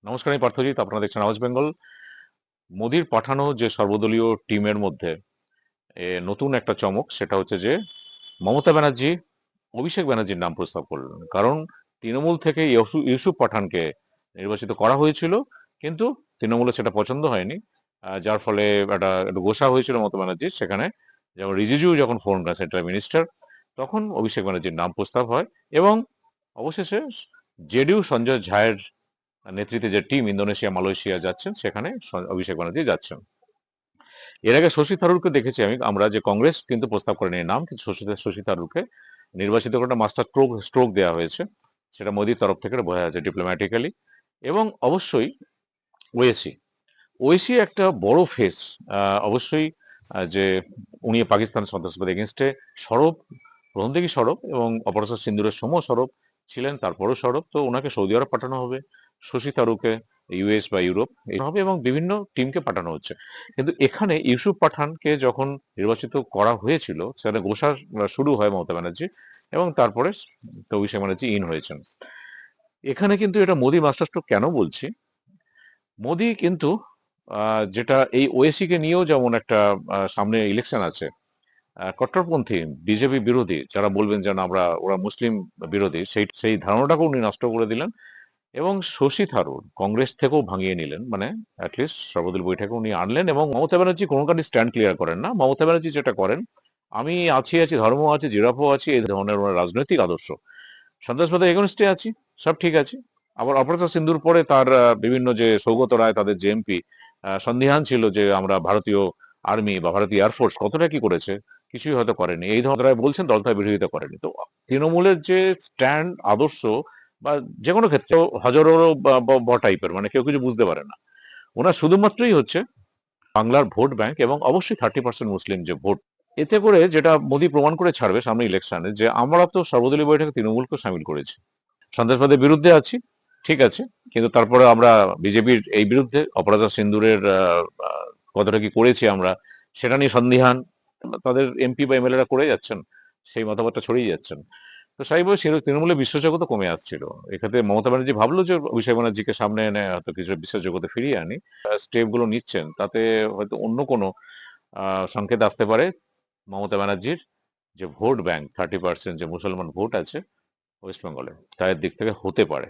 নমস্কার, আমি পার্থজিৎ। আপনারা দেখছেন আওয়াজ বেঙ্গল। মোদির পাঠানো যে সর্বদলীয় টিমের মধ্যে নতুন একটা চমক, সেটা হচ্ছে যে মমতা ব্যানার্জি অভিষেক ব্যানার্জির নাম প্রস্তাব করলেন। কারণ তৃণমূল থেকে ইউসুফ পাঠানকে নির্বাচিত করা হয়েছিল, কিন্তু তৃণমূলে সেটা পছন্দ হয়নি। যার ফলে একটা গোসা হয়েছিল মমতা ব্যানার্জির। সেখানে যেমন রিজিজু যখন ফোন করেন সেন্ট্রাল মিনিস্টার, তখন অভিষেক ব্যানার্জির নাম প্রস্তাব হয় এবং অবশেষে জেডিইউ সঞ্জয় ঝায়ের নেতৃত্বে যে টিম ইন্দোনেশিয়া মালয়েশিয়া যাচ্ছেন, সেখানে অভিষেক ব্যানার্জি যাচ্ছেন। এর আগে শশী থারুরকে দেখেছি আমরা, যে কংগ্রেস কিন্তু প্রস্তাব করেনি নাম, কিন্তু শশী থারুরকে নির্বাচিত করে একটা মাস্টার স্ট্রোক দেওয়া হয়েছে। সেটা মোদির তরফ থেকে বোঝা যাচ্ছে ডিপ্লোম্যাটিক্যালি। এবং অবশ্যই ওয়েসি ওয়েসি একটা বড় ফেস। অবশ্যই যে উনি পাকিস্তান সন্ত্রাসবাদ এগেনস্টে সরব, প্রথম থেকেই সরব, এবং অপারেশন সিন্দুরের সময় সরব ছিলেন, তারপরও সরব। তো ওনাকে সৌদি আরব পাঠানো হবে, শশী থারুরকে ইউএস বা ইউরোপ হবে, এবং বিভিন্ন টিমকে পাঠানো হচ্ছে। কিন্তু এখানে ইউসুফ পাঠানকে যখন নির্বাচিত করা হয়েছিল, সেখানে গোসা শুরু হয় মমতা ব্যানার্জি, এবং তারপরে তো অভিষেক ব্যানার্জি ইন হয়েছেন। এখানে কিন্তু এটা মোদি মাস্টারস্ট্রোক কেন বলছি, মোদি কিন্তু যেটা এই ওএসি কে নিয়েও যেমন একটা সামনে ইলেকশন আছে, কট্টরপন্থী বিজেপি বিরোধী যারা বলবেন যেন ওরা মুসলিম বিরোধী, সেই ধারণাটাকে উনি নষ্ট করে দিলেন। এবং শশী থারুর কংগ্রেস থেকেও ভাঙিয়ে নিলেন, মানে অ্যাটলিস্ট সর্বদলীয় বৈঠকে উনি আনলেন। এবং মমতা ব্যানার্জি কোনো কারণে স্ট্যান্ড ক্লিয়ার করেন না। মমতা ব্যানার্জি যেটা করেন, আমি আছি ধর্ম আছে, জিরাফও আছে, এই ধরনের ওনার রাজনৈতিক আদর্শ। সন্ত্রাসবাদের এগেনস্টে আছি, সব ঠিক আছে। আবার অপারেশন সিন্দুর পরে তার বিভিন্ন যে সৌগত রায়, তাদের যে এমপি, সন্দিহান ছিল যে আমরা ভারতীয় আর্মি বা ভারতীয় এয়ারফোর্স কতটা কি করেছে, কিছুই হয়তো করেনি, এই ধরনের বলছেন, দলটা বিরোধিতা করেনি। তো তৃণমূলের যে স্ট্যান্ড আদর্শ বা যে কোনো ক্ষেত্রে হজরও ব টাইপের, মানে কেউ কিছু বুঝতে পারে না। ওনার শুধুমাত্রই হচ্ছে বাংলার ভোট ব্যাংক, এবং অবশ্যই 30% মুসলিম যে ভোট। এতে করে যেটা মোদী প্রমাণ করে ছাড়বে সামনে ইলেকশনে, যে আমরা তো সর্বদলীয় বৈঠকে তৃণমূলকে সামিল করেছি, সন্ত্রাসবাদের বিরুদ্ধে আছি, ঠিক আছে, কিন্তু তারপরে আমরা বিজেপির এই বিরুদ্ধে অপরাধ সিন্দুরের কতটা কি করেছি আমরা, সেটা নিয়ে সন্দিহান তাদের এমপি বা এমএলএরা করে যাচ্ছেন, সেই মতামতটা ছড়িয়ে যাচ্ছেন। তো স্বাভাবিকভাবে তৃণমূলের বিশ্বাসযোগ্যতা কমে আসছিল। এক্ষেত্রে মমতা ব্যানার্জি ভাবলো যে অভিষেক ব্যানার্জিকে সামনে এনে হয়তো কিছু বিশ্বাসযোগ্যতা ফিরিয়ে আনি, স্টেপ গুলো নিচ্ছেন, তাতে হয়তো অন্য কোনো সংকেত আসতে পারে। মমতা ব্যানার্জির যে ভোট ব্যাংক 30% যে মুসলমান ভোট আছে ওয়েস্ট বেঙ্গলে, তাদের দিক থেকে হতে পারে।